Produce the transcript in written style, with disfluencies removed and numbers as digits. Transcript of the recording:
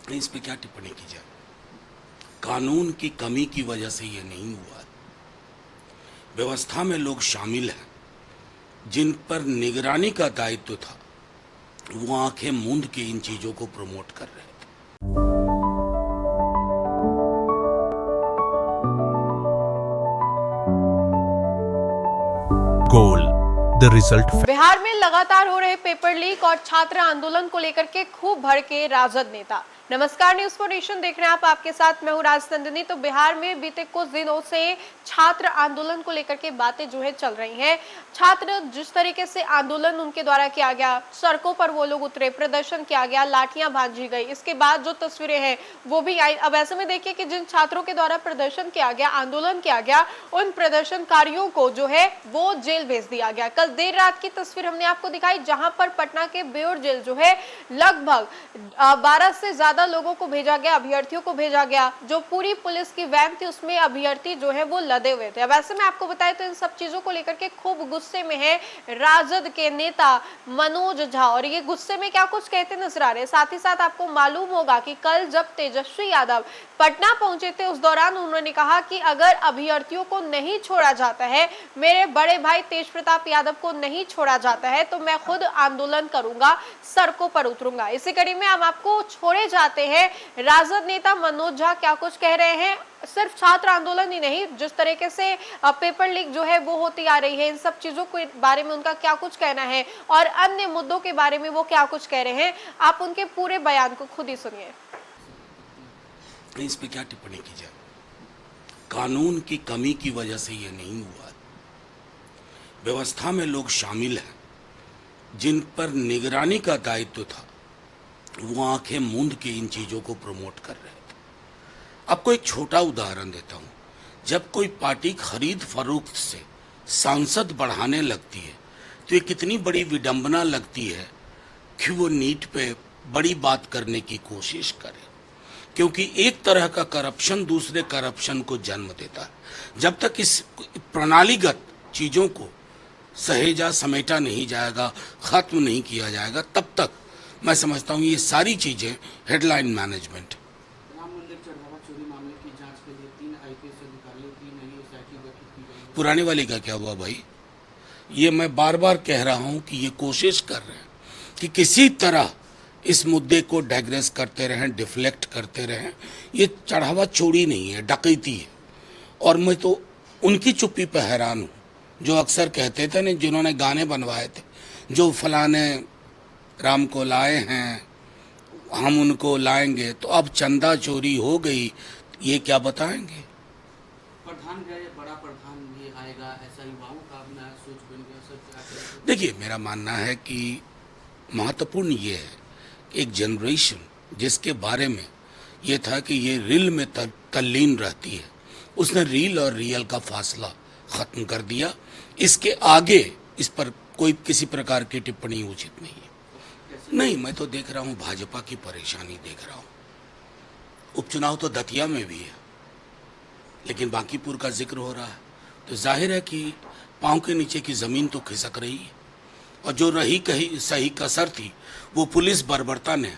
इस पे क्या टिप्पणी की जाए। कानून की कमी की वजह से ये नहीं हुआ। व्यवस्था में लोग शामिल हैं जिन पर निगरानी का दायित्व था, वो आंखें मूंद के इन चीजों को प्रमोट कर रहे थे। Goal the result. बिहार में लगातार हो रहे पेपर लीक और छात्र आंदोलन को लेकर के खूब भड़के राजद नेता। नमस्कार, न्यूज़ फॉर नेशन देख रहे हैं आप। आपके साथ मैं हूं राजनंदिनी। तो बिहार में बीते कुछ दिनों से छात्र आंदोलन को लेकर के बातें जो है चल रही हैं। छात्र जिस तरीके से आंदोलन उनके द्वारा किया गया, सड़कों पर वो लोग उतरे, प्रदर्शन किया गया, लाठियां भांजी गई, इसके बाद जो तस्वीरें हैं वो भी आई। अब ऐसे में देखिए कि जिन छात्रों के द्वारा प्रदर्शन किया गया, आंदोलन किया गया, उन प्रदर्शनकारियों को जो है वो जेल भेज दिया गया। कल देर रात की तस्वीर हमने आपको दिखाई, जहां पर पटना के बेउर जेल जो है लगभग 12 से ज्यादा लोगों को भेजा गया, अभ्यर्थियों को भेजा गया। जो पूरी पुलिस की वैन थी उसमें अभ्यर्थी जो है वो लदे हुए थे। अब ऐसे में आपको बताएं तो इन सब चीजों को लेकर के खूब गुस्से में है राजद के नेता मनोज झा, और ये गुस्से में क्या कुछ कहते नजर आ रहे हैं। साथ ही साथ आपको मालूम होगा कि कल जब तेजस्वी यादव पटना पहुंचे थे, उस दौरान उन्होंने कहा कि अगर अभ्यर्थियों को नहीं छोड़ा जाता है, मेरे बड़े भाई तेज प्रताप यादव को नहीं छोड़ा जाता है, तो मैं खुद आंदोलन करूंगा, सड़कों पर उतरूंगा। इसी कड़ी में हम आपको छोड़े जाते हैं राजद नेता मनोज झा क्या कुछ कह रहे हैं। सिर्फ छात्र आंदोलन ही नहीं, जिस तरीके से पेपर लीक जो है वो होती आ रही है, इन सब चीजों के बारे में उनका क्या कुछ कहना है और अन्य मुद्दों के बारे में वो क्या कुछ कह रहे हैं, आप उनके पूरे बयान को खुद ही सुनिए। इस पे क्या टिप्पणी की जाए। कानून की कमी की वजह से ये नहीं हुआ। व्यवस्था में लोग शामिल हैं जिन पर निगरानी का दायित्व था, वो आंखें मूंद के इन चीजों को प्रमोट कर रहे थे। आपको एक छोटा उदाहरण देता हूं। जब कोई पार्टी खरीद फरोख्त से सांसद बढ़ाने लगती है, तो ये कितनी बड़ी विडंबना लगती है कि वो नीट पे बड़ी बात करने की कोशिश करे, क्योंकि एक तरह का करप्शन दूसरे करप्शन को जन्म देता है। जब तक इस प्रणालीगत चीजों को सहेजा समेटा नहीं जाएगा, खत्म नहीं किया जाएगा, तब तक मैं समझता हूँ ये सारी चीजें हेडलाइन मैनेजमेंट। राम मंदिर चढ़ावा चोरी मामले की जांच के लिए 3 आईपीएस अधिकारियों की नई एसआईटी गठित की गई है। पुराने वाले का क्या हुआ भाई? ये मैं बार बार कह रहा हूँ कि ये कोशिश कर रहे हैं कि किसी तरह इस मुद्दे को डाइग्रेस करते रहें, डिफ्लेक्ट करते रहें। ये चढ़ावा चोरी नहीं है, डकैती है। और मैं तो उनकी चुप्पी पर हैरान हूँ जो अक्सर कहते थे ना, जिन्होंने गाने बनवाए थे, जो फलाने राम को लाए हैं, हम उनको लाएंगे, तो अब चंदा चोरी हो गई, ये क्या बताएंगे? प्रधान गए, बड़ा प्रधान भी आएगा, ऐसा युवाओं का अपना सोच बन गया। सब देखिए, मेरा मानना है कि महत्वपूर्ण ये है कि एक जनरेशन जिसके बारे में ये था कि ये रील में तल्लीन रहती है, उसने रील और रियल का फासला खत्म कर दिया। इसके आगे इस पर कोई किसी प्रकार की टिप्पणी उचित नहीं है। नहीं, मैं तो देख रहा हूँ भाजपा की परेशानी देख रहा हूँ। उपचुनाव तो दतिया में भी है, लेकिन बांकीपुर का जिक्र हो रहा है, तो जाहिर है कि पांव के नीचे की जमीन तो खिसक रही है। और जो रही कही सही कसर थी, वो पुलिस बर्बरता ने